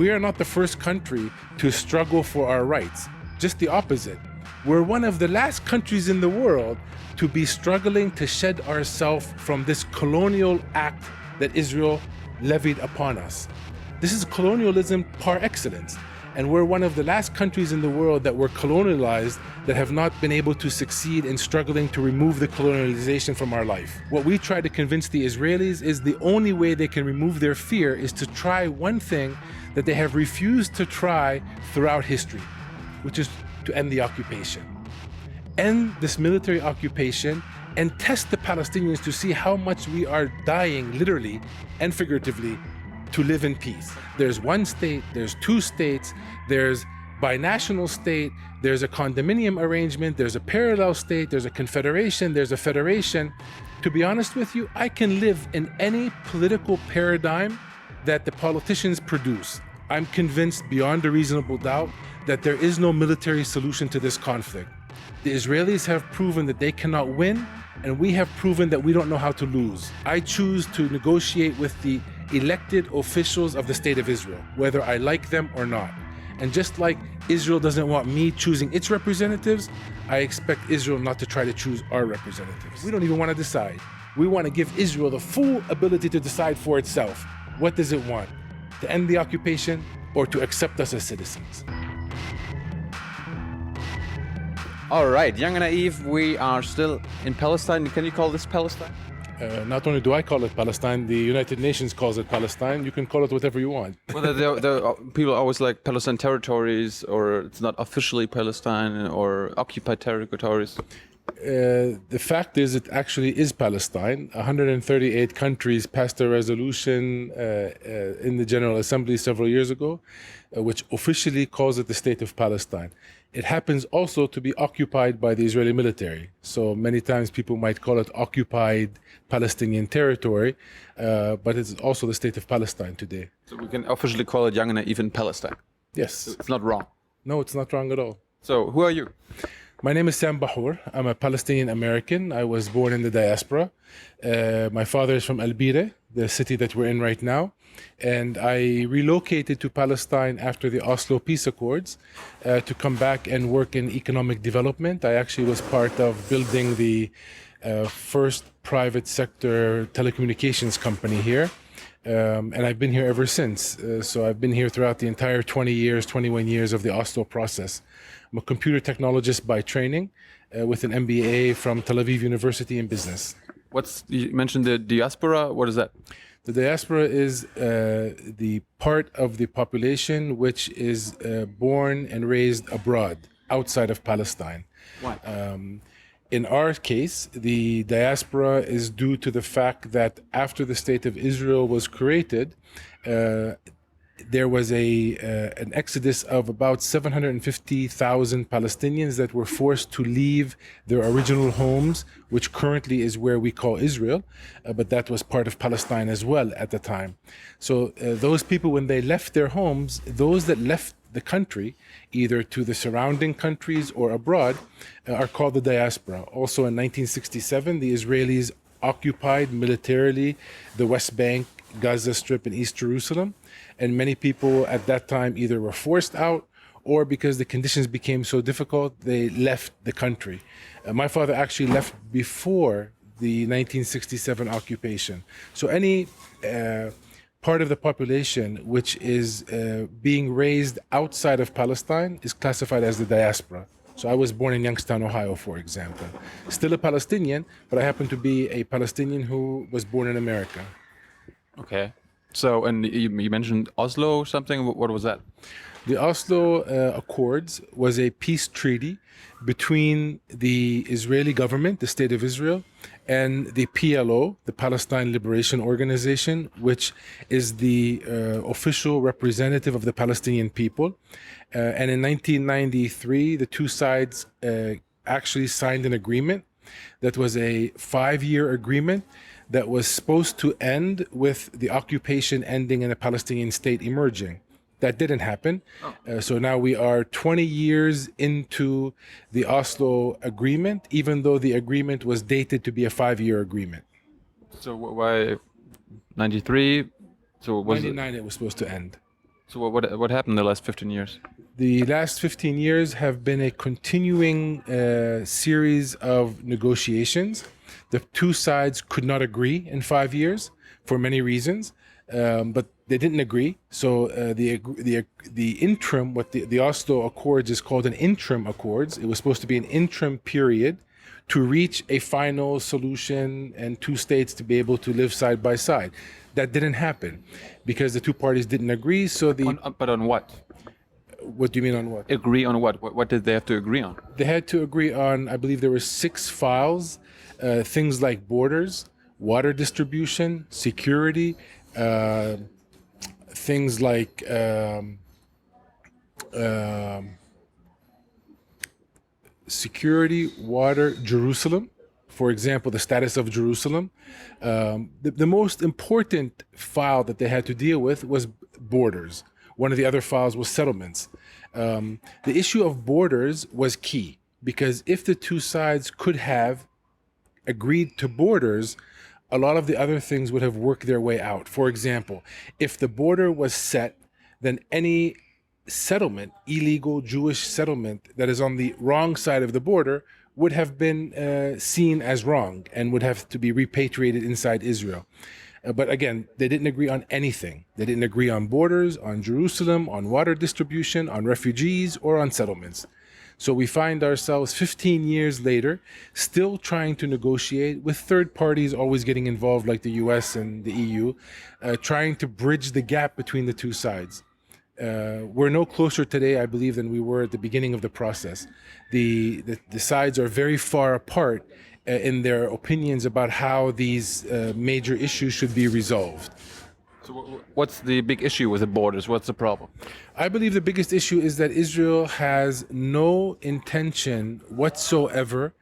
We are not the first country to struggle for our rights. Just the opposite. We're one of the last countries in the world to be struggling to shed ourselves from this colonial act that Israel levied upon us. This is colonialism par excellence. And we're one of the last countries in the world that were colonialized that have not been able to succeed in struggling to remove the colonialization from our life. What we try to convince the Israelis is the only way they can remove their fear is to try one thing that they have refused to try throughout history, which is to end the occupation. End this military occupation and test the Palestinians to see how much we are dying, literally and figuratively, to live in peace. There's one state, there's two states, there's binational state, there's a condominium arrangement, there's a parallel state, there's a confederation, there's a federation. To be honest with you, I can live in any political paradigm that the politicians produce. I'm convinced beyond a reasonable doubt that there is no military solution to this conflict. The Israelis have proven that they cannot win, and we have proven that we don't know how to lose. I choose to negotiate with the elected officials of the State of Israel, whether I like them or not. And just like Israel doesn't want me choosing its representatives, I expect Israel not to try to choose our representatives. We don't even want to decide. We want to give Israel the full ability to decide for itself. What does it want? To end the occupation or to accept us as citizens? All right, Jung Naiv, we are still in Palestine. Can you call this Palestine? Not only do I call it Palestine, the United Nations calls it Palestine. You can call it whatever you want. Well, people always like Palestine territories, or it's not officially Palestine, or occupied territories. The fact is, it actually is Palestine. 138 countries passed a resolution in the General Assembly several years ago, which officially calls it the State of Palestine. It happens also to be occupied by the Israeli military. So many times people might call it occupied Palestinian territory, but it's also the State of Palestine today. So we can officially call it Jung Naiv in Palestine. Yes. It's not wrong. No, it's not wrong at all. So who are you? My name is Sam Bahour. I'm a Palestinian American. I was born in the diaspora. My father is from Al Bire, the city that we're in right now. And I relocated to Palestine after the Oslo Peace Accords to come back and work in economic development. I actually was part of building the first private sector telecommunications company here. And I've been here ever since. So I've been here throughout the entire 21 years of the Oslo process. I'm a computer technologist by training with an MBA from Tel Aviv University in business. You mentioned the diaspora. What is that? The diaspora is the part of the population which is born and raised abroad, outside of Palestine. Why? In our case, the diaspora is due to the fact that after the State of Israel was created, there was an exodus of about 750,000 Palestinians that were forced to leave their original homes, which currently is where we call Israel, but that was part of Palestine as well at the time. So those people, when they left their homes, those that left the country, either to the surrounding countries or abroad, are called the diaspora. Also in 1967, the Israelis occupied militarily the West Bank, Gaza Strip, and East Jerusalem. And many people at that time either were forced out or because the conditions became so difficult, they left the country. My father actually left before the 1967 occupation. So any part of the population which is being raised outside of Palestine is classified as the diaspora. So I was born in Youngstown, Ohio, for example. Still a Palestinian, but I happen to be a Palestinian who was born in America. Okay. So, and you mentioned Oslo or something. What was that? The Oslo Accords was a peace treaty between the Israeli government, the State of Israel, and the PLO, the Palestine Liberation Organization, which is the official representative of the Palestinian people. And in 1993, the two sides actually signed an agreement that was a 5-year agreement that was supposed to end with the occupation ending and a Palestinian state emerging. That didn't happen. So now we are 20 years into the Oslo agreement, even though the agreement was dated to be a 5-year agreement. So why 93? So was 99 it was supposed to end. So what happened in the last 15 years? The last 15 years have been a continuing series of negotiations. The two sides could not agree in 5 years for many reasons, but they didn't agree. So the interim, what the Oslo Accords is called an interim accords. It was supposed to be an interim period to reach a final solution and two states to be able to live side by side. That didn't happen because the two parties didn't agree. So But on what? What do you mean on what? Agree on what? What did they have to agree on? They had to agree on, I believe there were 6 files, things like borders, water distribution, security, things like security, water, Jerusalem. For example, the status of Jerusalem. The most important file that they had to deal with was borders. One of the other files was settlements. The issue of borders was key because if the two sides could have agreed to borders, a lot of the other things would have worked their way out. For example, if the border was set, then any settlement, illegal Jewish settlement that is on the wrong side of the border would have been seen as wrong and would have to be repatriated inside Israel. But again, they didn't agree on anything. They didn't agree on borders, on Jerusalem, on water distribution, on refugees, or on settlements. So we find ourselves 15 years later still trying to negotiate with third parties always getting involved like the US and the EU, trying to bridge the gap between the two sides. We're no closer today, I believe, than we were at the beginning of the process. The sides are very far apart in their opinions about how these major issues should be resolved. So what's the big issue with the borders? What's the problem? I believe the biggest issue is that Israel has no intention whatsoever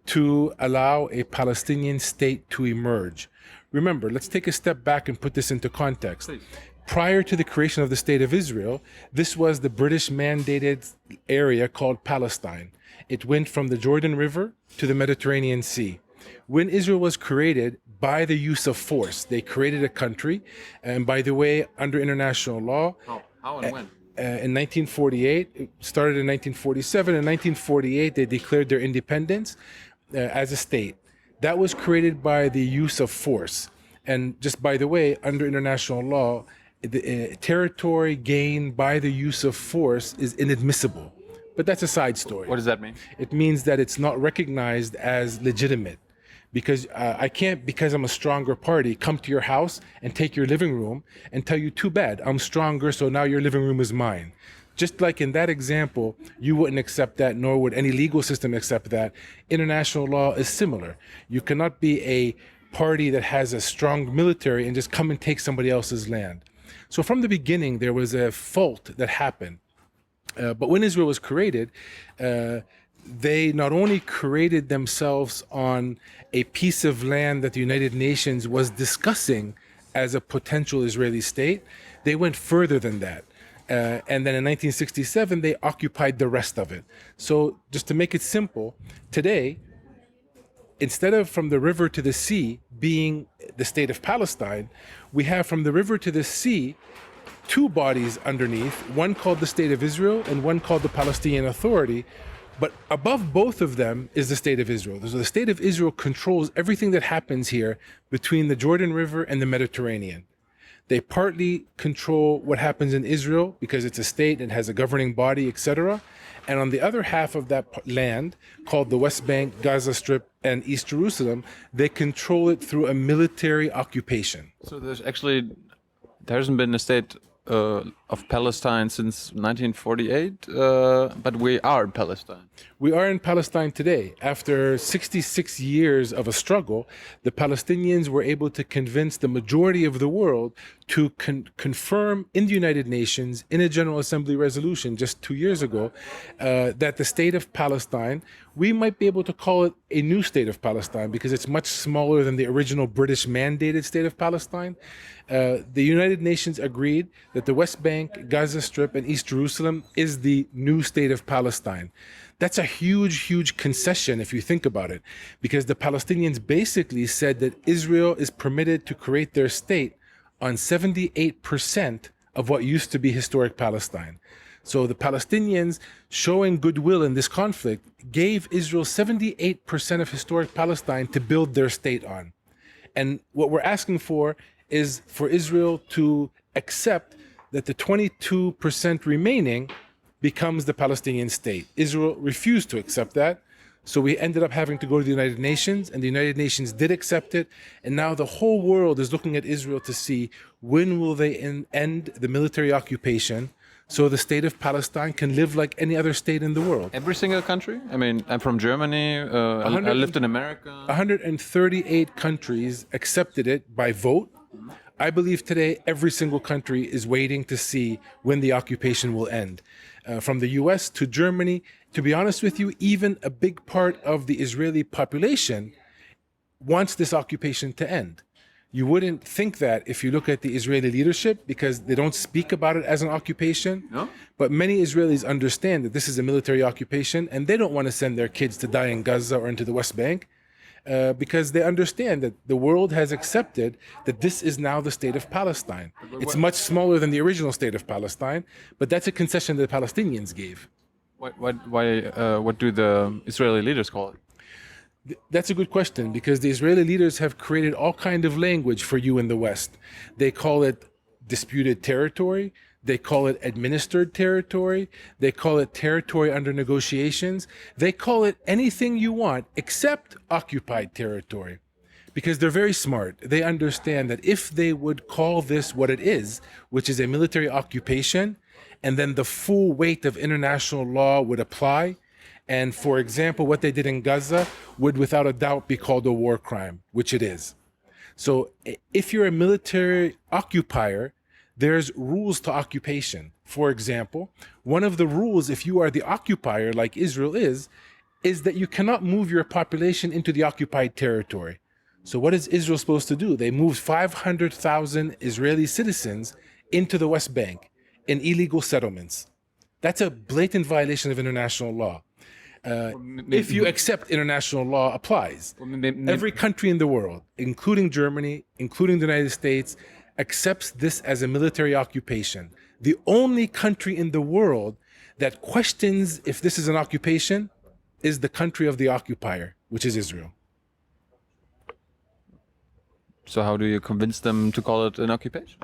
to allow a Palestinian state to emerge. Remember, let's take a step back and put this into context. Please. Prior to the creation of the State of Israel, this was the British mandated area called Palestine. It went from the Jordan River to the Mediterranean Sea. When Israel was created by the use of force, they created a country, and by the way, under international law, How and when? in 1948, it started in 1947. In 1948, they declared their independence as a state. That was created by the use of force. And just by the way, under international law, the territory gained by the use of force is inadmissible. But that's a side story. What does that mean? It means that it's not recognized as legitimate. Because I can't, because I'm a stronger party, come to your house and take your living room and tell you, too bad, I'm stronger, so now your living room is mine. Just like in that example, you wouldn't accept that, nor would any legal system accept that. International law is similar. You cannot be a party that has a strong military and just come and take somebody else's land. So from the beginning, there was a fault that happened. But when Israel was created, they not only created themselves on a piece of land that the United Nations was discussing as a potential Israeli state, they went further than that. And then in 1967, they occupied the rest of it. So just to make it simple, today, instead of from the river to the sea being the state of Palestine, we have from the river to the sea two bodies underneath, one called the State of Israel and one called the Palestinian Authority. But above both of them is the State of Israel. So the State of Israel controls everything that happens here between the Jordan River and the Mediterranean. They partly control what happens in Israel because it's a state and has a governing body, etc. And on the other half of that land, called the West Bank, Gaza Strip, and East Jerusalem, they control it through a military occupation. So there hasn't been a state of Palestine since 1948, but we are in Palestine. We are in Palestine today. After 66 years of a struggle, the Palestinians were able to convince the majority of the world to confirm in the United Nations, in a General Assembly resolution just 2 years ago, that the state of Palestine, we might be able to call it a new state of Palestine because it's much smaller than the original British mandated state of Palestine. The United Nations agreed that the West Bank, Gaza Strip, and East Jerusalem is the new state of Palestine. That's a huge, huge concession if you think about it, because the Palestinians basically said that Israel is permitted to create their state on 78% of what used to be historic Palestine. So the Palestinians, showing goodwill in this conflict, gave Israel 78% of historic Palestine to build their state on. And what we're asking for is for Israel to accept that the 22% remaining becomes the Palestinian state. Israel refused to accept that. So we ended up having to go to the United Nations, and the United Nations did accept it. And now the whole world is looking at Israel to see when will they end the military occupation so the state of Palestine can live like any other state in the world. Every single country? I mean, I'm from Germany. I lived in America. 138 countries accepted it by vote. I believe today every single country is waiting to see when the occupation will end. From the US to Germany, to be honest with you, even a big part of the Israeli population wants this occupation to end. You wouldn't think that if you look at the Israeli leadership, because they don't speak about it as an occupation. No? But many Israelis understand that this is a military occupation, and they don't want to send their kids to die in Gaza or into the West Bank, because they understand that the world has accepted that this is now the state of Palestine. It's much smaller than the original state of Palestine, but that's a concession that the Palestinians gave. What do the Israeli leaders call it? That's a good question, because the Israeli leaders have created all kind of language for you in the West. They call it disputed territory. They call it administered territory. They call it territory under negotiations. They call it anything you want except occupied territory, because they're very smart. They understand that if they would call this what it is, which is a military occupation, and then the full weight of international law would apply, and for example, what they did in Gaza would without a doubt be called a war crime, which it is. So if you're a military occupier, there's rules to occupation. For example, one of the rules, if you are the occupier, like Israel is that you cannot move your population into the occupied territory. So what is Israel supposed to do? They moved 500,000 Israeli citizens into the West Bank in illegal settlements. That's a blatant violation of international law. If you accept international law applies. Every country in the world, including Germany, including the United States, accepts this as a military occupation. The only country in the world that questions if this is an occupation is the country of the occupier, which is Israel. So how do you convince them to call it an occupation?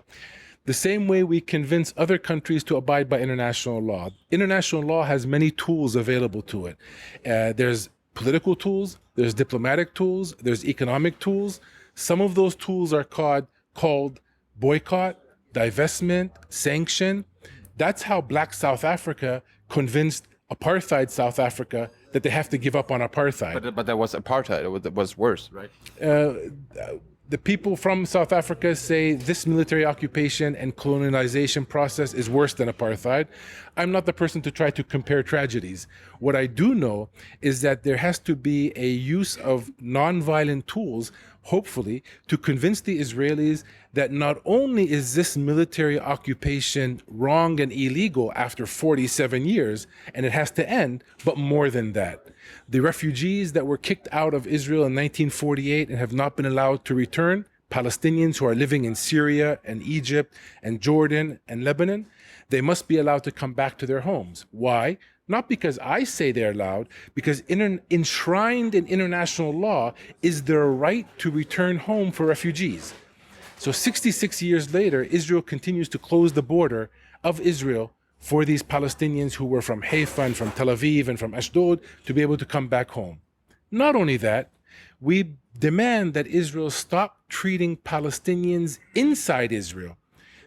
The same way we convince other countries to abide by international law. International law has many tools available to it. There's political tools, there's diplomatic tools, there's economic tools. Some of those tools are called boycott, divestment, sanction. That's how Black South Africa convinced apartheid South Africa that they have to give up on apartheid. But that was apartheid. It was worse, right? The people from South Africa say this military occupation and colonialization process is worse than apartheid. I'm not the person to try to compare tragedies. What I do know is that there has to be a use of nonviolent tools, hopefully, to convince the Israelis that not only is this military occupation wrong and illegal after 47 years, and it has to end, but more than that. The refugees that were kicked out of Israel in 1948 and have not been allowed to return, Palestinians who are living in Syria and Egypt and Jordan and Lebanon, they must be allowed to come back to their homes. Why? Not because I say they're allowed, because enshrined in international law is their right to return home for refugees. So 66 years later, Israel continues to close the border of Israel for these Palestinians who were from Haifa and from Tel Aviv and from Ashdod to be able to come back home. Not only that, we demand that Israel stop treating Palestinians inside Israel.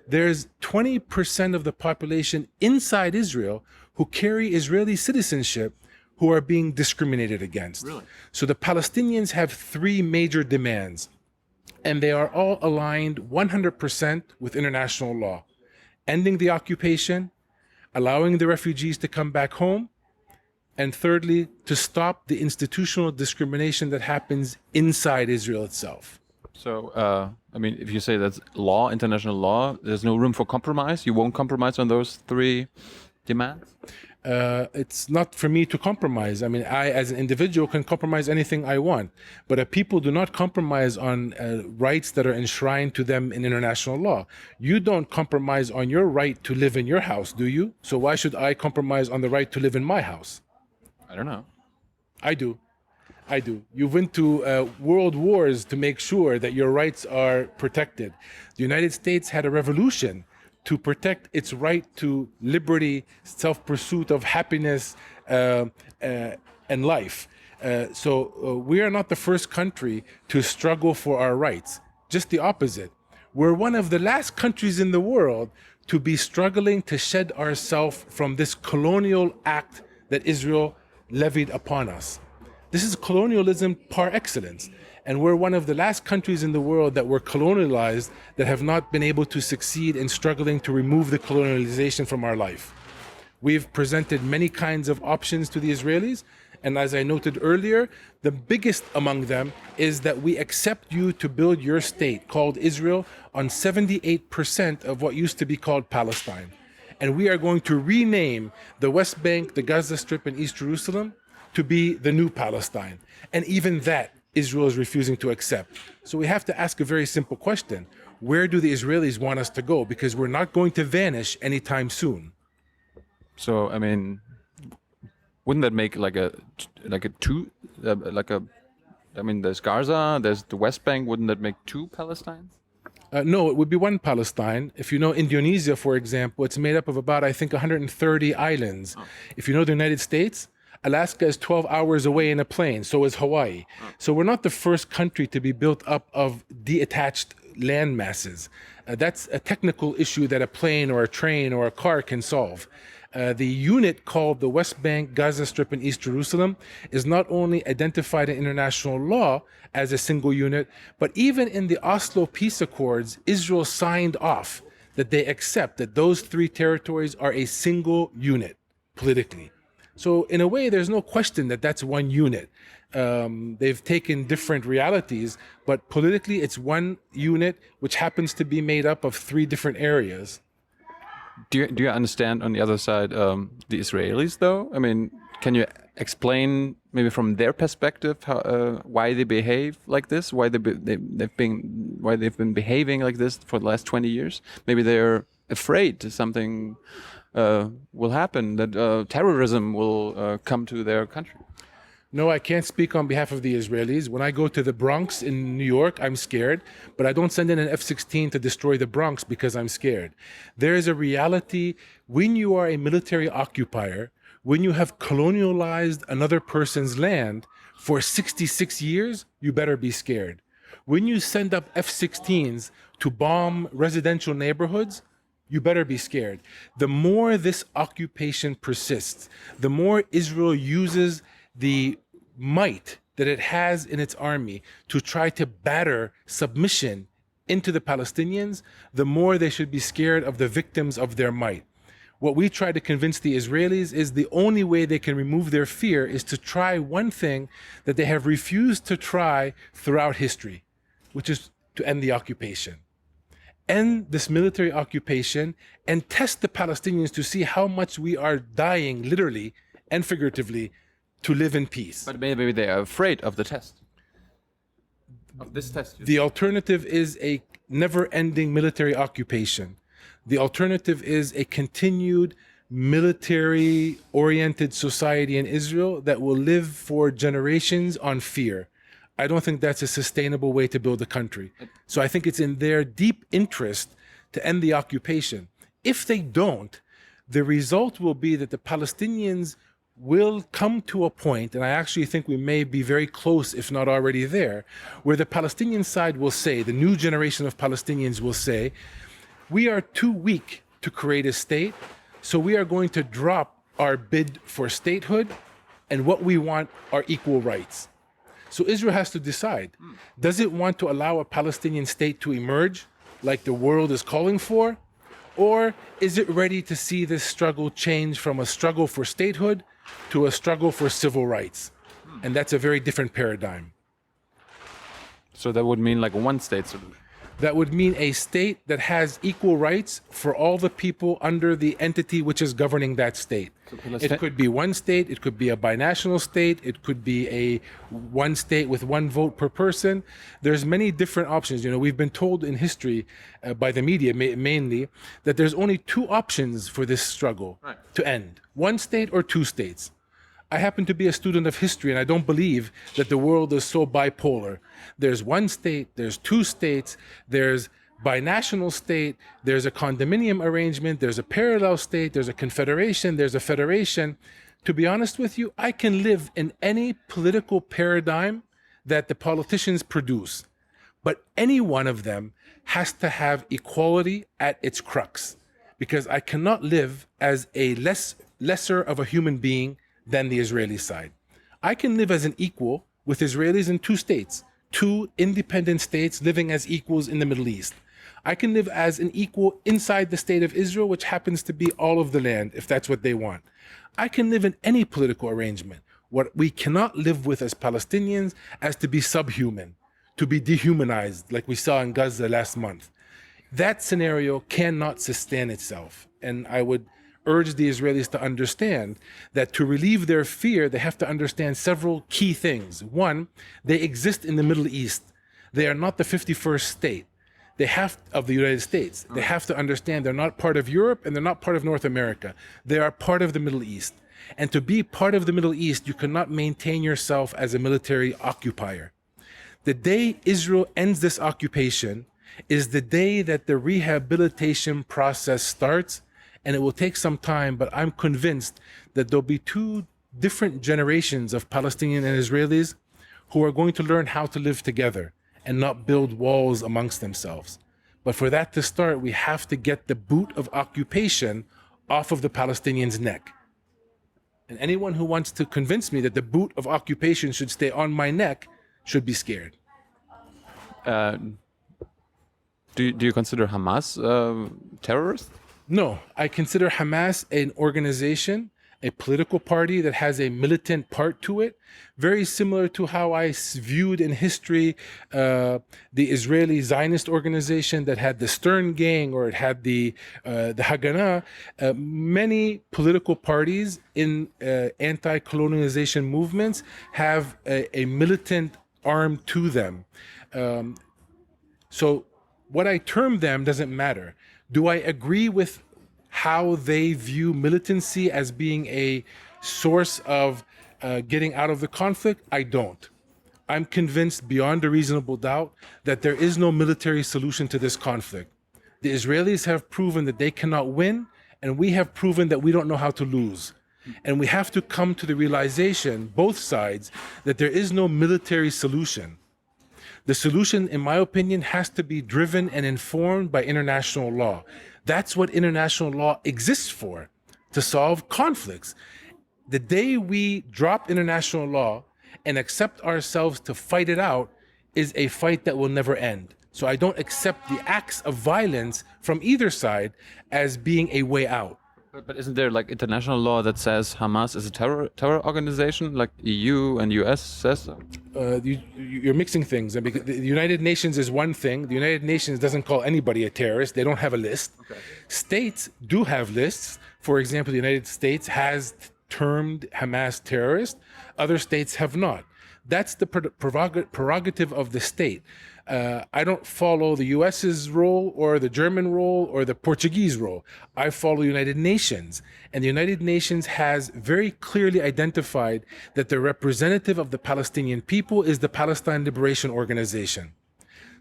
There's 20% of the population inside Israel who carry Israeli citizenship who are being discriminated against. Really? So the Palestinians have three major demands, and they are all aligned 100% with international law. Ending the occupation, allowing the refugees to come back home, and thirdly, to stop the institutional discrimination that happens inside Israel itself. So, I mean, if you say that's law, international law, there's no room for compromise? You won't compromise on those three demands? it's not for me to compromise. I mean, I, as an individual, can compromise anything I want, but a people do not compromise on rights that are enshrined to them in international law. You don't compromise on your right to live in your house, do you? So why should I compromise on the right to live in my house? I don't know. I do. I do. You went to world wars to make sure that your rights are protected. The United States had a revolution to protect its right to liberty, self-pursuit of happiness, and life. So we are not the first country to struggle for our rights. Just the opposite. We're one of the last countries in the world to be struggling to shed ourselves from this colonial act that Israel levied upon us. This is colonialism par excellence. And we're one of the last countries in the world that were colonialized that have not been able to succeed in struggling to remove the colonialization from our life. We've presented many kinds of options to the Israelis. And as I noted earlier, the biggest among them is that we accept you to build your state called Israel on 78% of what used to be called Palestine. And we are going to rename the West Bank, the Gaza Strip, and East Jerusalem to be the new Palestine. And even that, Israel is refusing to accept. So we have to ask a very simple question. Where do the Israelis want us to go? Because we're not going to vanish anytime soon. So, I mean, wouldn't that make like a two, I mean, there's Gaza, there's the West Bank, wouldn't that make two Palestines? No, it would be one Palestine. If you know Indonesia, for example, it's made up of about, I think, 130 islands. Oh. If you know the United States, Alaska is 12 hours away in a plane, so is Hawaii. Oh. So we're not the first country to be built up of detached land masses. That's a technical issue that a plane or a train or a car can solve. The unit called the West Bank, Gaza Strip, and East Jerusalem is not only identified in international law as a single unit, but even in the Oslo Peace Accords, Israel signed off that they accept that those three territories are a single unit politically. So in a way, there's no question that that's one unit. They've taken different realities, but politically it's one unit which happens to be made up of three different areas. Do you understand on the other side the Israelis though? I mean, can you explain maybe from their perspective how, why they behave like this? Why they've been behaving like this for the last 20 years? Maybe they're afraid something will happen, that terrorism will come to their country. No, I can't speak on behalf of the Israelis. When I go to the Bronx in New York, I'm scared, but I don't send in an F-16 to destroy the Bronx because I'm scared. There is a reality when you are a military occupier, when you have colonialized another person's land for 66 years, you better be scared. When you send up F-16s to bomb residential neighborhoods, you better be scared. The more this occupation persists, the more Israel uses the might that it has in its army to try to batter submission into the Palestinians, the more they should be scared of the victims of their might. What we try to convince the Israelis is the only way they can remove their fear is to try one thing that they have refused to try throughout history, which is to end the occupation. End this military occupation and test the Palestinians to see how much we are dying, literally and figuratively, to live in peace. But maybe they are afraid of the test. Of this test. The alternative is a never-ending military occupation. The alternative is a continued military-oriented society in Israel that will live for generations on fear. I don't think that's a sustainable way to build a country. So I think it's in their deep interest to end the occupation. If they don't, the result will be that the Palestinians will come to a point, and I actually think we may be very close, if not already there, where the Palestinian side will say, the new generation of Palestinians will say, we are too weak to create a state, so we are going to drop our bid for statehood, and what we want are equal rights. So Israel has to decide, does it want to allow a Palestinian state to emerge like the world is calling for? Or is it ready to see this struggle change from a struggle for statehood to a struggle for civil rights? And that's a very different paradigm. So that would mean like a one-state solution? That would mean a state that has equal rights for all the people under the entity which is governing that state. It could be one state, it could be a binational state, it could be a one state with one vote per person. There's many different options. You know, we've been told in history by the media mainly that there's only two options for this struggle to end: one state or two states. I happen to be a student of history, and I don't believe that the world is so bipolar. There's one state, there's two states, there's binational state, there's a condominium arrangement, there's a parallel state, there's a confederation, there's a federation. To be honest with you, I can live in any political paradigm that the politicians produce, but any one of them has to have equality at its crux, because I cannot live as a lesser of a human being than the Israeli side. I can live as an equal with Israelis in two states, two independent states living as equals in the Middle East. I can live as an equal inside the state of Israel, which happens to be all of the land, if that's what they want. I can live in any political arrangement. What we cannot live with as Palestinians as to be subhuman, to be dehumanized, like we saw in Gaza last month. That scenario cannot sustain itself. And I would urge the Israelis to understand that to relieve their fear, they have to understand several key things. One, they exist in the Middle East. They are not the 51st state. Of the United States. They have to understand they're not part of Europe and they're not part of North America. They are part of the Middle East. And to be part of the Middle East, you cannot maintain yourself as a military occupier. The day Israel ends this occupation is the day that the rehabilitation process starts. And it will take some time, but I'm convinced that there'll be two different generations of Palestinians and Israelis who are going to learn how to live together and not build walls amongst themselves. But for that to start, we have to get the boot of occupation off of the Palestinians' neck. And anyone who wants to convince me that the boot of occupation should stay on my neck should be scared. Do you consider Hamas terrorist? No, I consider Hamas an organization, a political party that has a militant part to it, very similar to how I viewed in history the Israeli Zionist organization that had the Stern Gang, or it had the Haganah. Many political parties in anti-colonialization movements have a militant arm to them. So what I term them doesn't matter. Do I agree with how they view militancy as being a source of getting out of the conflict? I don't. I'm convinced beyond a reasonable doubt that there is no military solution to this conflict. The Israelis have proven that they cannot win, and we have proven that we don't know how to lose. And we have to come to the realization, both sides, that there is no military solution. The solution, in my opinion, has to be driven and informed by international law. That's what international law exists for, to solve conflicts. The day we drop international law and accept ourselves to fight it out is a fight that will never end. So I don't accept the acts of violence from either side as being a way out. But isn't there like international law that says Hamas is a terror organization, like EU and US says so? You're mixing things. And because the United Nations is one thing. The United Nations doesn't call anybody a terrorist. They don't have a list. Okay. States do have lists. For example, the United States has termed Hamas terrorist. Other states have not. That's the prerogative of the state. I don't follow the US's role or the German role or the Portuguese role. I follow the United Nations. And the United Nations has very clearly identified that the representative of the Palestinian people is the Palestine Liberation Organization.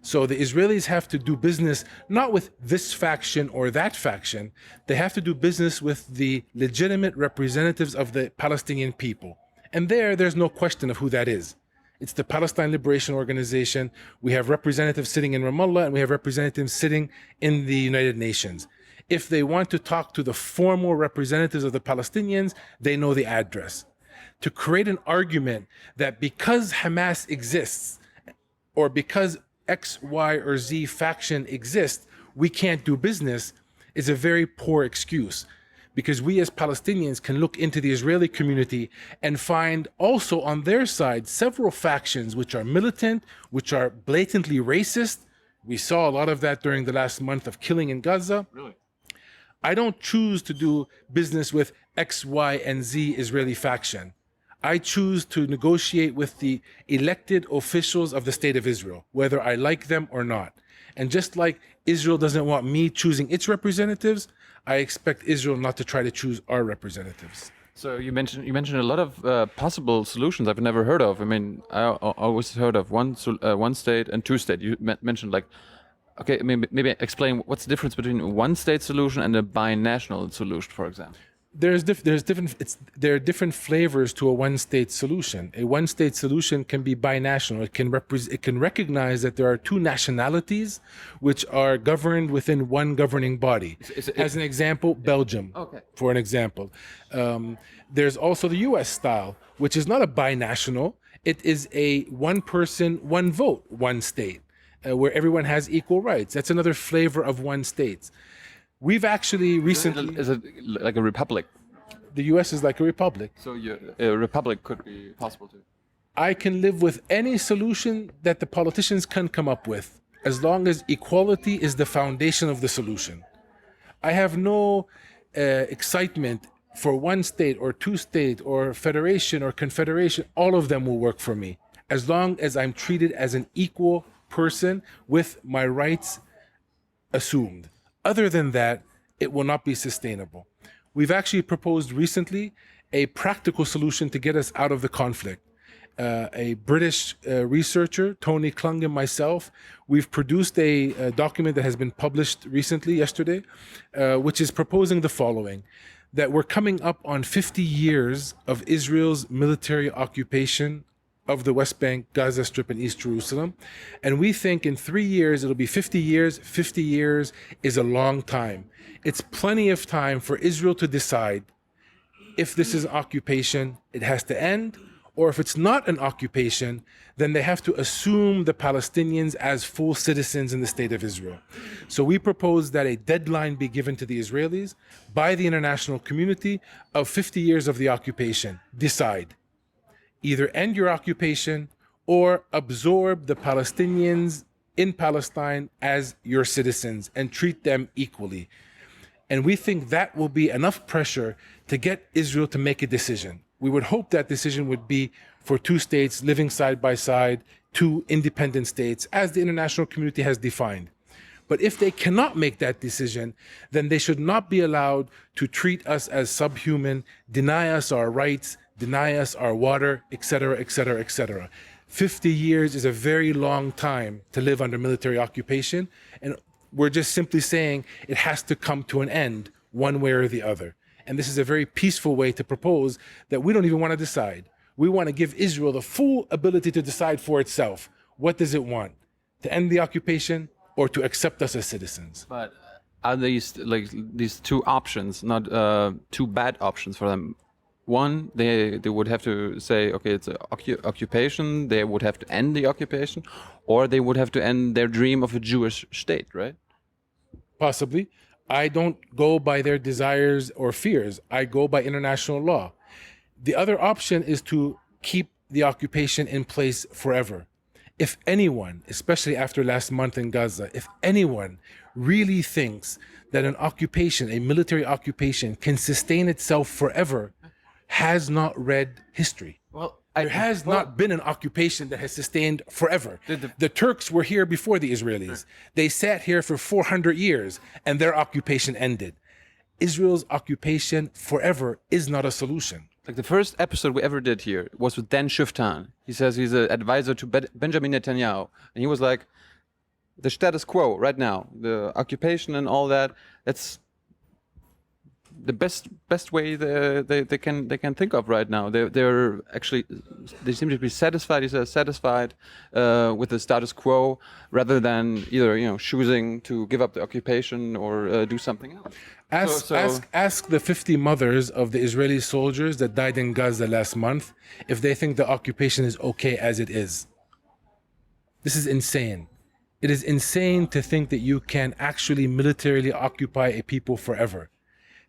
So the Israelis have to do business not with this faction or that faction. They have to do business with the legitimate representatives of the Palestinian people. And there's no question of who that is. It's the Palestine Liberation Organization. We have representatives sitting in Ramallah and we have representatives sitting in the United Nations. If they want to talk to the formal representatives of the Palestinians, they know the address. To create an argument that because Hamas exists or because X, Y, or Z faction exists, we can't do business is a very poor excuse. Because we as Palestinians can look into the Israeli community and find also on their side several factions which are militant, which are blatantly racist, We saw a lot of that during the last month of killing in Gaza. Really? I don't choose to do business with X, Y, and Z Israeli faction. I choose to negotiate with the elected officials of the state of Israel, whether I like them or not. And just like Israel doesn't want me choosing its representatives, I expect Israel not to try to choose our representatives. So you mentioned a lot of possible solutions I've never heard of. I mean, I always heard of one state and two state. You mentioned like, okay, maybe explain what's the difference between a one state solution and a binational solution, for example. There are different flavors to a one-state solution. A one-state solution can be binational. It can recognize that there are two nationalities which are governed within one governing body. As an example, Belgium. Okay. For an example, there's also the U.S. style, which is not a binational. It is a one person, one vote, one state, where everyone has equal rights. That's another flavor of one state. We've actually recently... Is it like a republic? The U.S. is like a republic. So a republic could be possible too. I can live with any solution that the politicians can come up with, as long as equality is the foundation of the solution. I have no excitement for one state or two state or federation or confederation. All of them will work for me, as long as I'm treated as an equal person with my rights assumed. Other than that, it will not be sustainable. We've actually proposed recently a practical solution to get us out of the conflict. A British researcher, Tony Klung, and myself, we've produced a document that has been published recently, yesterday, which is proposing the following: that we're coming up on 50 years of Israel's military occupation of the West Bank, Gaza Strip, and East Jerusalem. And we think in 3 years, it'll be 50 years. 50 years is a long time. It's plenty of time for Israel to decide if this is an occupation, it has to end, or if it's not an occupation, then they have to assume the Palestinians as full citizens in the state of Israel. So we propose that a deadline be given to the Israelis by the international community of 50 years of the occupation. Decide. Either end your occupation or absorb the Palestinians in Palestine as your citizens and treat them equally. And we think that will be enough pressure to get Israel to make a decision. We would hope that decision would be for two states living side by side, two independent states, as the international community has defined. But if they cannot make that decision, then they should not be allowed to treat us as subhuman, deny us our rights, deny us our water, etc., etc., etc. 50 years is a very long time to live under military occupation, and we're just simply saying it has to come to an end one way or the other. And this is a very peaceful way to propose that we don't even want to decide. We want to give Israel the full ability to decide for itself. What does it want? To end the occupation or to accept us as citizens? But are these like these two options not two bad options for them? One, they would have to say, okay, it's an occupation. They would have to end the occupation, or they would have to end their dream of a Jewish state, right? Possibly. I don't go by their desires or fears. I go by international law. The other option is to keep the occupation in place forever. If anyone, especially after last month in Gaza, if anyone really thinks that an occupation, a military occupation, can sustain itself forever, has not read history. Well, there has not been an occupation that has sustained forever. The Turks were here before the Israelis. They sat here for 400 years and their occupation ended. Israel's occupation forever is not a solution. Like the first episode we ever did here was with Dan Shiftan. He says he's an advisor to Benjamin Netanyahu. And he was like, the status quo right now, the occupation and all that, that's the best way they can think of right now. They're actually, they seem to be satisfied. He says satisfied with the status quo rather than either choosing to give up the occupation or do something else. Ask the 50 mothers of the Israeli soldiers that died in Gaza last month if they think the occupation is okay as it is. This is insane. It is insane to think that you can actually militarily occupy a people forever.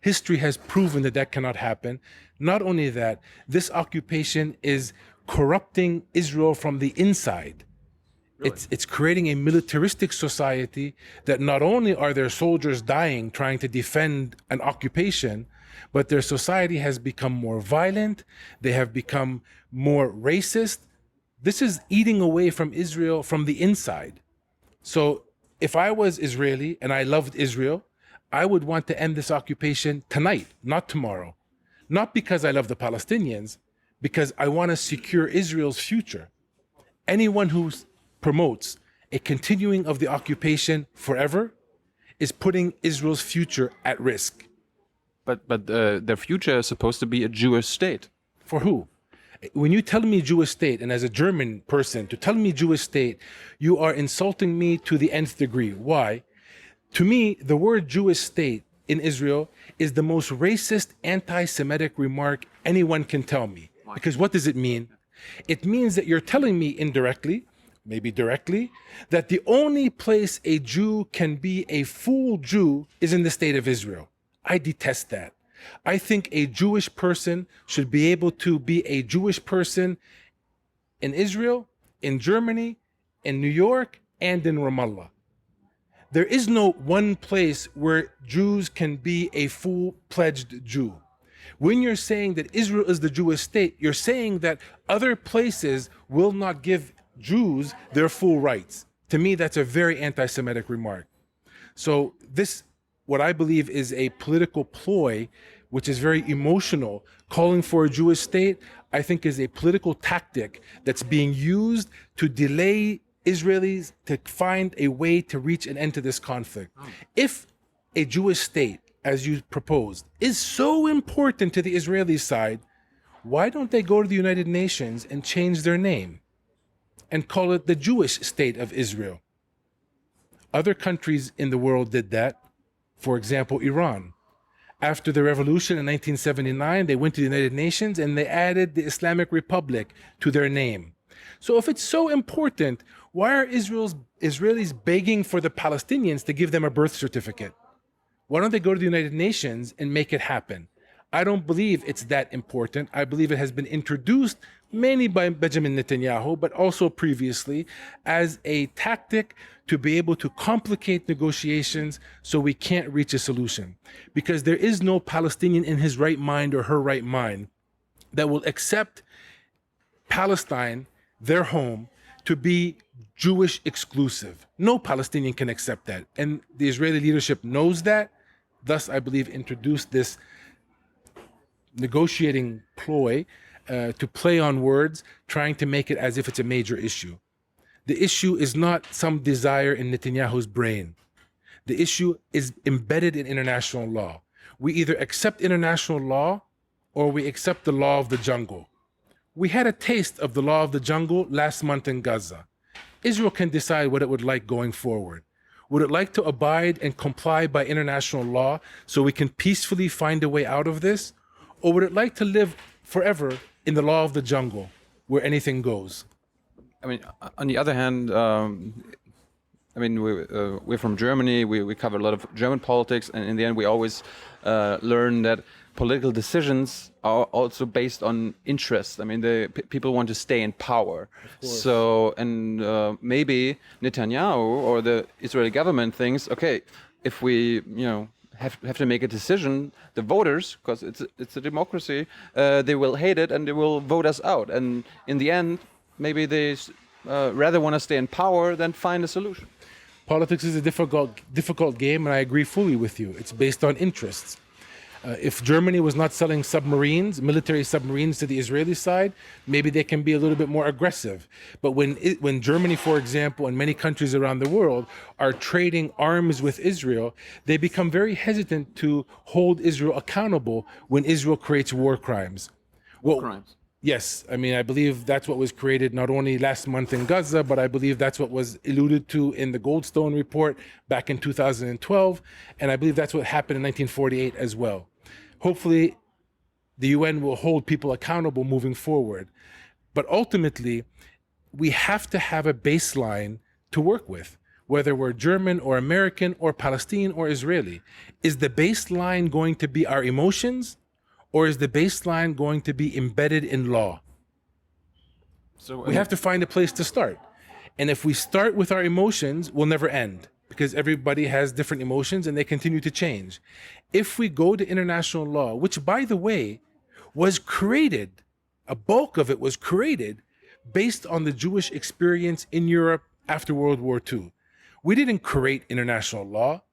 History has proven that that cannot happen. Not only that, this occupation is corrupting Israel from the inside. It's creating a militaristic society that not only are their soldiers dying trying to defend an occupation, but their society has become more violent. They have become more racist. This is eating away from Israel from the inside. So if I was Israeli and I loved Israel, I would want to end this occupation tonight, not tomorrow. Not because I love the Palestinians, because I want to secure Israel's future. Anyone who promotes a continuing of the occupation forever is putting Israel's future at risk. But their future is supposed to be a Jewish state. For who? When you tell me Jewish state, and as a German person, to tell me Jewish state, you are insulting me to the nth degree. Why? To me, the word Jewish state in Israel is the most racist, anti-Semitic remark anyone can tell me. Because what does it mean? It means that you're telling me indirectly, maybe directly, that the only place a Jew can be a full Jew is in the state of Israel. I detest that. I think a Jewish person should be able to be a Jewish person in Israel, in Germany, in New York, and in Ramallah. There is no one place where Jews can be a full-pledged Jew. When you're saying that Israel is the Jewish state, you're saying that other places will not give Jews their full rights. To me, that's a very anti-Semitic remark. So this, what I believe is a political ploy, which is very emotional, calling for a Jewish state, I think is a political tactic that's being used to delay Israelis to find a way to reach an end to this conflict. If a Jewish state, as you proposed, is so important to the Israeli side, why don't they go to the United Nations and change their name and call it the Jewish state of Israel? Other countries in the world did that. For example, Iran. After the revolution in 1979, they went to the United Nations and they added the Islamic Republic to their name. So if it's so important, why are Israelis begging for the Palestinians to give them a birth certificate? Why don't they go to the United Nations and make it happen? I don't believe it's that important. I believe it has been introduced mainly by Benjamin Netanyahu, but also previously, as a tactic to be able to complicate negotiations so we can't reach a solution. Because there is no Palestinian in his right mind or her right mind that will accept Palestine, their home, to be Jewish exclusive. No Palestinian can accept that. And the Israeli leadership knows that. Thus, I believe, introduced this negotiating ploy to play on words, trying to make it as if it's a major issue. The issue is not some desire in Netanyahu's brain. The issue is embedded in international law. We either accept international law or we accept the law of the jungle. We had a taste of the law of the jungle last month in Gaza. Israel can decide what it would like going forward. Would it like to abide and comply by international law so we can peacefully find a way out of this? Or would it like to live forever in the law of the jungle, where anything goes? I mean, on the other hand, we're from Germany. We cover a lot of German politics, and in the end, we always learn that political decisions are also based on interest. I mean, people want to stay in power. So, and maybe Netanyahu or the Israeli government thinks, okay, if we, have to make a decision, the voters, because it's a democracy, they will hate it and they will vote us out. And in the end, maybe they rather want to stay in power than find a solution. Politics is a difficult game, and I agree fully with you. It's based on interests. If Germany was not selling submarines, military submarines to the Israeli side, maybe they can be a little bit more aggressive. But when Germany, for example, and many countries around the world are trading arms with Israel, they become very hesitant to hold Israel accountable when Israel creates war crimes. War crimes? Yes. I mean, I believe that's what was created not only last month in Gaza, but I believe that's what was alluded to in the Goldstone report back in 2012. And I believe that's what happened in 1948 as well. Hopefully, the UN will hold people accountable moving forward. But ultimately, we have to have a baseline to work with, whether we're German or American or Palestinian or Israeli. Is the baseline going to be our emotions, or is the baseline going to be embedded in law? So we have to find a place to start. And if we start with our emotions, we'll never end because everybody has different emotions and they continue to change. If we go to international law, which, by the way, was created, a bulk of it was created based on the Jewish experience in Europe after World War II. We didn't create international law.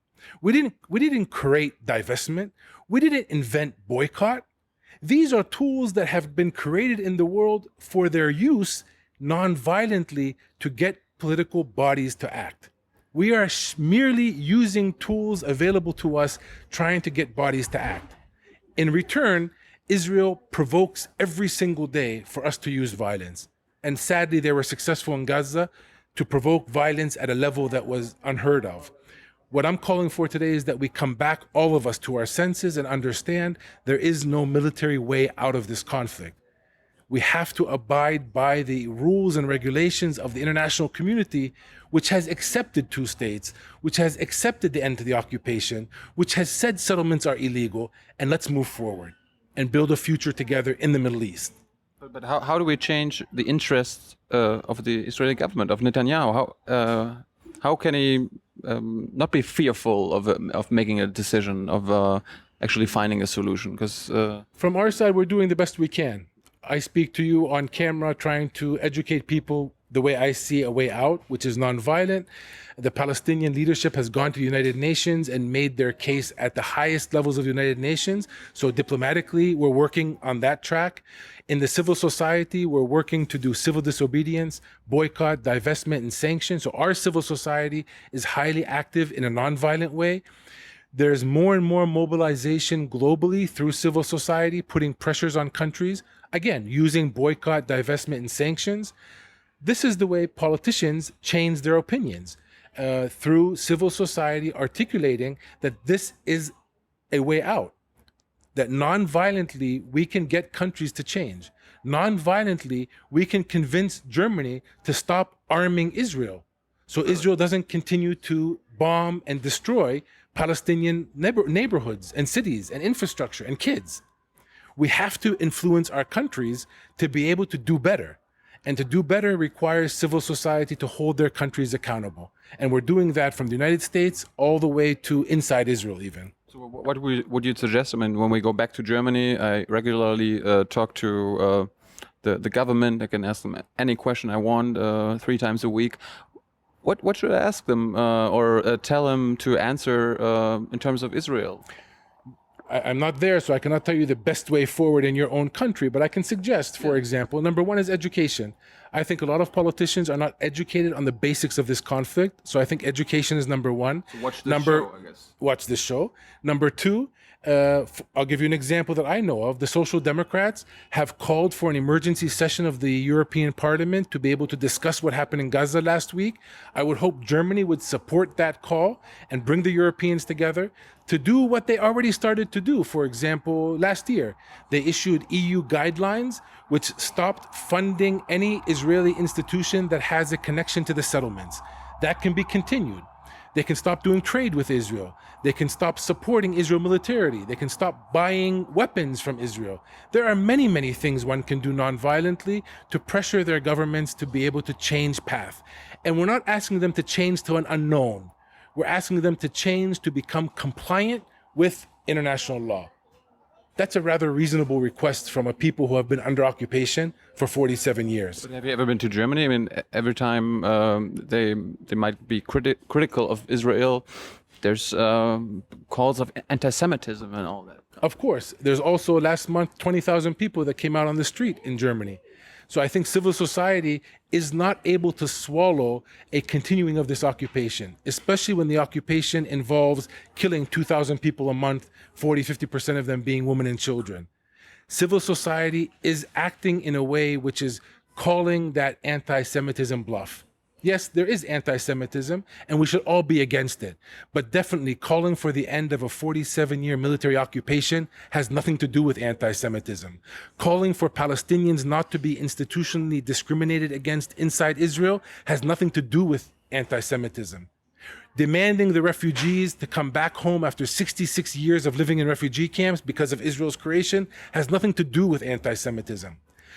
We didn't create divestment. We didn't invent boycott. These are tools that have been created in the world for their use non-violently to get political bodies to act. We are merely using tools available to us trying to get bodies to act. In return, Israel provokes every single day for us to use violence. And sadly, they were successful in Gaza to provoke violence at a level that was unheard of. What I'm calling for today is that we come back, all of us, to our senses and understand there is no military way out of this conflict. We have to abide by the rules and regulations of the international community, which has accepted two states, which has accepted the end to the occupation, which has said settlements are illegal, and let's move forward and build a future together in the Middle East. But how do we change the interests of the Israeli government, of Netanyahu? How can he not be fearful of making a decision, of actually finding a solution? Because from our side, we're doing the best we can. I speak to you on camera trying to educate people the way I see a way out, which is nonviolent. The Palestinian leadership has gone to the United Nations and made their case at the highest levels of the United Nations. So diplomatically, we're working on that track. In the civil society, we're working to do civil disobedience, boycott, divestment, and sanctions. So our civil society is highly active in a nonviolent way. There's more and more mobilization globally through civil society, putting pressures on countries, again, using boycott, divestment, and sanctions. This is the way politicians change their opinions, through civil society articulating that this is a way out, that non-violently we can get countries to change. Non-violently, we can convince Germany to stop arming Israel, so Israel doesn't continue to bomb and destroy Palestinian neighborhoods and cities and infrastructure and kids. We have to influence our countries to be able to do better. And to do better requires civil society to hold their countries accountable. And we're doing that from the United States all the way to inside Israel even. So what would you suggest? I mean, when we go back to Germany, I regularly talk to the government. I can ask them any question I want 3 times a week. What should I ask them or tell them to answer in terms of Israel? I'm not there, so I cannot tell you the best way forward in your own country, but I can suggest, for example, number one is education. I think a lot of politicians are not educated on the basics of this conflict, so I think education is number one. So watch this show, I guess. Watch this show. Number two, I'll give you an example that I know of. The Social Democrats have called for an emergency session of the European Parliament to be able to discuss what happened in Gaza last week. I would hope Germany would support that call and bring the Europeans together to do what they already started to do. For example, last year, they issued EU guidelines which stopped funding any Israeli institution that has a connection to the settlements. That can be continued. They can stop doing trade with Israel. They can stop supporting Israel militarily. They can stop buying weapons from Israel. There are many, many things one can do non-violently to pressure their governments to be able to change path. And we're not asking them to change to an unknown. We're asking them to change to become compliant with international law. That's a rather reasonable request from a people who have been under occupation for 47 years. But have you ever been to Germany? I mean, every time they might be critical of Israel, there's calls of anti-Semitism and all that. Of course. There's also last month 20,000 people that came out on the street in Germany. So I think civil society is not able to swallow a continuing of this occupation, especially when the occupation involves killing 2,000 people a month, 40-50% of them being women and children. Civil society is acting in a way which is calling that anti-Semitism bluff. Yes, there is anti-Semitism, and we should all be against it. But definitely calling for the end of a 47-year military occupation has nothing to do with anti-Semitism. Calling for Palestinians not to be institutionally discriminated against inside Israel has nothing to do with anti-Semitism. Demanding the refugees to come back home after 66 years of living in refugee camps because of Israel's creation has nothing to do with anti-Semitism.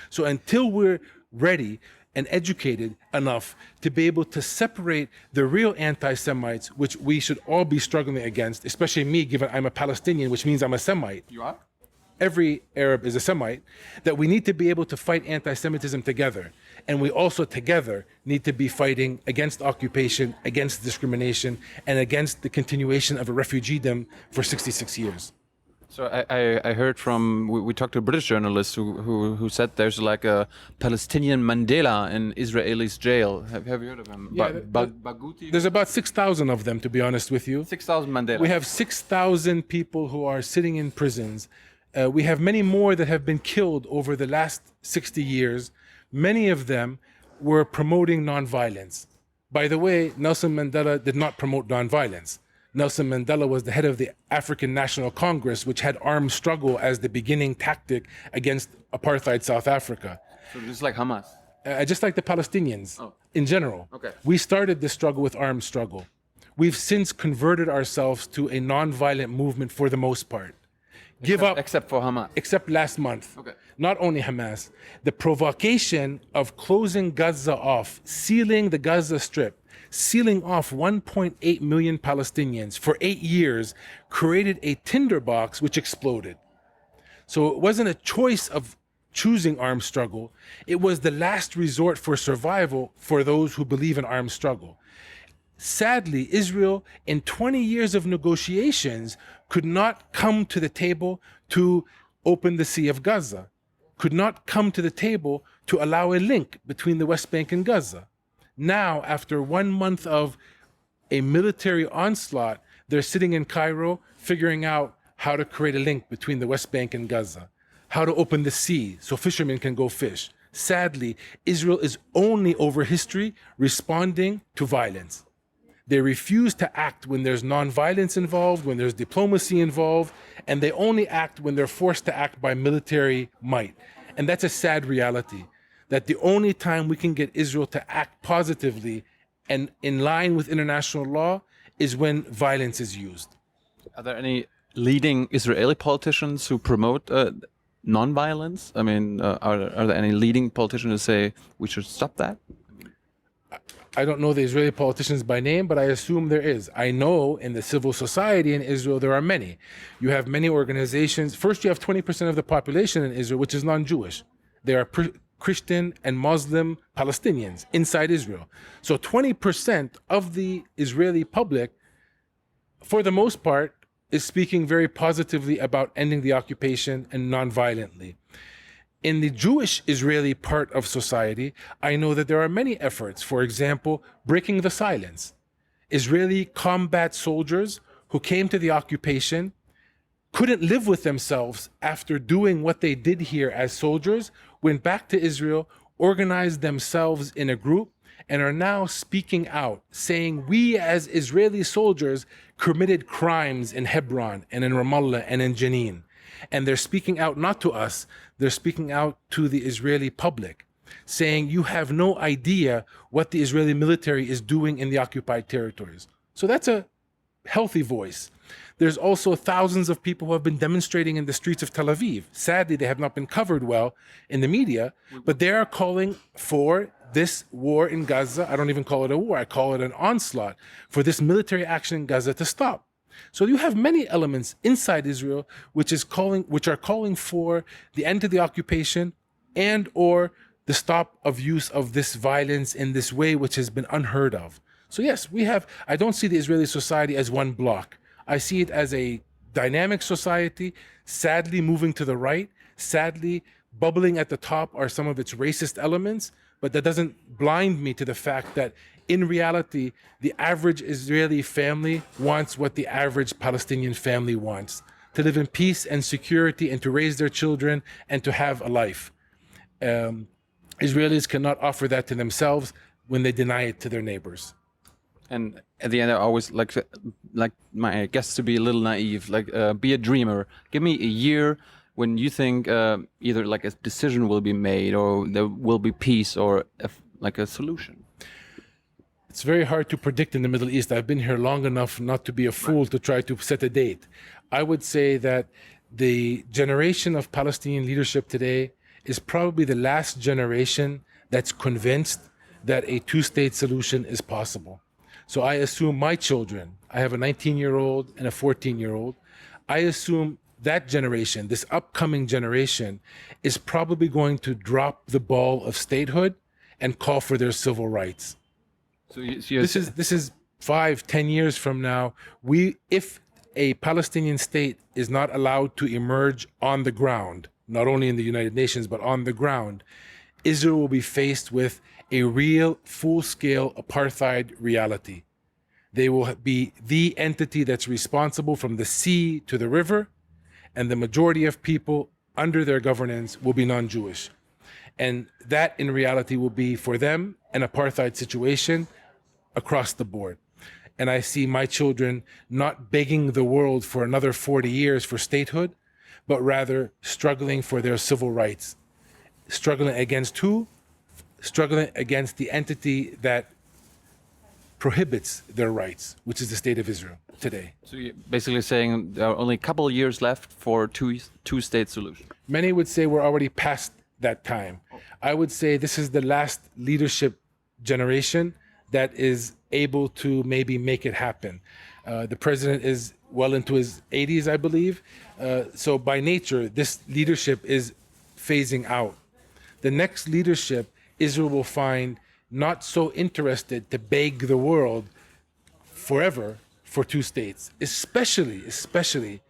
So until we're ready and educated enough to be able to separate the real anti-Semites, which we should all be struggling against, especially me, given I'm a Palestinian, which means I'm a Semite. You are? Every Arab is a Semite, that we need to be able to fight anti-Semitism together. And we also together need to be fighting against occupation, against discrimination, and against the continuation of a refugeedom for 66 years. So I heard from, we talked to a British journalist who said there's like a Palestinian Mandela in Israeli's jail. Have you heard of him? Yeah, Bagouti? There's about 6,000 of them, to be honest with you. 6,000 Mandela. We have 6,000 people who are sitting in prisons. We have many more that have been killed over the last 60 years. Many of them were promoting nonviolence. By the way, Nelson Mandela did not promote nonviolence. Nelson Mandela was the head of the African National Congress, which had armed struggle as the beginning tactic against apartheid South Africa. So this is like Hamas? Just like the Palestinians in general. Okay. We started this struggle with armed struggle. We've since converted ourselves to a nonviolent movement for the most part. Except for Hamas. Except last month. Okay. Not only Hamas. The provocation of closing Gaza off, sealing the Gaza Strip, sealing off 1.8 million Palestinians for 8 years, created a tinderbox which exploded. So it wasn't a choice of choosing armed struggle. It was the last resort for survival for those who believe in armed struggle. Sadly, Israel, in 20 years of negotiations, could not come to the table to open the Sea of Gaza, could not come to the table to allow a link between the West Bank and Gaza. Now, after 1 month of a military onslaught, they're sitting in Cairo figuring out how to create a link between the West Bank and Gaza, how to open the sea so fishermen can go fish. Sadly, Israel is only over history responding to violence. They refuse to act when there's nonviolence involved, when there's diplomacy involved, and they only act when they're forced to act by military might. And that's a sad reality, that the only time we can get Israel to act positively and in line with international law is when violence is used. Are there any leading Israeli politicians who promote non-violence? I mean, are there any leading politicians who say we should stop that? I don't know the Israeli politicians by name, but I assume there is. I know in the civil society in Israel, there are many. You have many organizations. First, you have 20% of the population in Israel, which is non-Jewish. They are Christian and Muslim Palestinians inside Israel. So 20% of the Israeli public, for the most part, is speaking very positively about ending the occupation and non-violently. In the Jewish Israeli part of society, I know that there are many efforts. For example, breaking the silence. Israeli combat soldiers who came to the occupation couldn't live with themselves after doing what they did here as soldiers, went back to Israel, organized themselves in a group, and are now speaking out, saying we as Israeli soldiers committed crimes in Hebron and in Ramallah and in Jenin. And they're speaking out not to us, they're speaking out to the Israeli public, saying you have no idea what the Israeli military is doing in the occupied territories. So that's a healthy voice. There's also thousands of people who have been demonstrating in the streets of Tel Aviv. Sadly, they have not been covered well in the media, but they are calling for this war in Gaza. I don't even call it a war, I call it an onslaught, for this military action in Gaza to stop. So you have many elements inside Israel which are calling for the end to the occupation and or the stop of use of this violence in this way which has been unheard of. So yes, I don't see the Israeli society as one block. I see it as a dynamic society, sadly moving to the right, sadly bubbling at the top are some of its racist elements, but that doesn't blind me to the fact that in reality, the average Israeli family wants what the average Palestinian family wants, to live in peace and security and to raise their children and to have a life. Israelis cannot offer that to themselves when they deny it to their neighbors. And at the end, I always like my guests to be a little naive, be a dreamer. Give me a year when you think either like a decision will be made or there will be peace or like a solution. It's very hard to predict in the Middle East. I've been here long enough not to be a fool to try to set a date. I would say that the generation of Palestinian leadership today is probably the last generation that's convinced that a two-state solution is possible. So I assume my children, I have a 19-year-old and a 14-year-old, I assume that generation, this upcoming generation, is probably going to drop the ball of statehood and call for their civil rights. So you, This is 5-10 years from now. If a Palestinian state is not allowed to emerge on the ground, not only in the United Nations, but on the ground, Israel will be faced with a real full-scale apartheid reality. They will be the entity that's responsible from the sea to the river, and the majority of people under their governance will be non-Jewish. And that in reality will be for them an apartheid situation across the board. And I see my children not begging the world for another 40 years for statehood, but rather struggling for their civil rights. Struggling against who? Struggling against the entity that prohibits their rights, which is the state of Israel today. So you're basically saying there are only a couple of years left for two-state solution. Many would say we're already past that time. I would say this is the last leadership generation that is able to maybe make it happen. The president is well into his 80s, I believe. So by nature, this leadership is phasing out. The next leadership, Israel will find not so interested to beg the world forever for two states, especially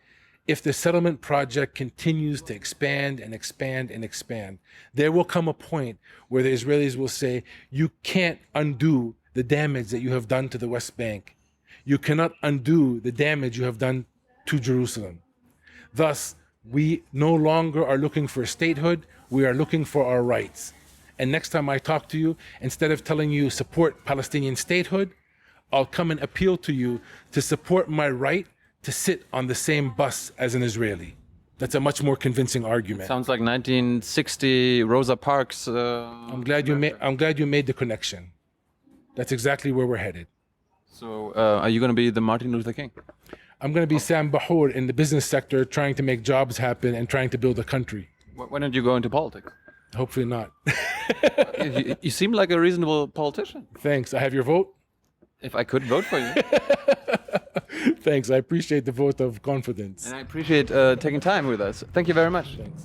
if the settlement project continues to expand and expand and expand. There will come a point where the Israelis will say, you can't undo the damage that you have done to the West Bank. You cannot undo the damage you have done to Jerusalem. Thus, we no longer are looking for statehood, we are looking for our rights. And next time I talk to you, instead of telling you support Palestinian statehood, I'll come and appeal to you to support my right to sit on the same bus as an Israeli. That's a much more convincing argument. Sounds like 1960 Rosa Parks. I'm glad you made the connection. That's exactly where we're headed. So, are you going to be the Martin Luther King? I'm going to be Sam Bahour in the business sector, trying to make jobs happen and trying to build a country. Why don't you go into politics? Hopefully not. You seem like a reasonable politician. Thanks. I have your vote. If I could vote for you. Thanks. I appreciate the vote of confidence. And I appreciate taking time with us. Thank you very much. Thanks.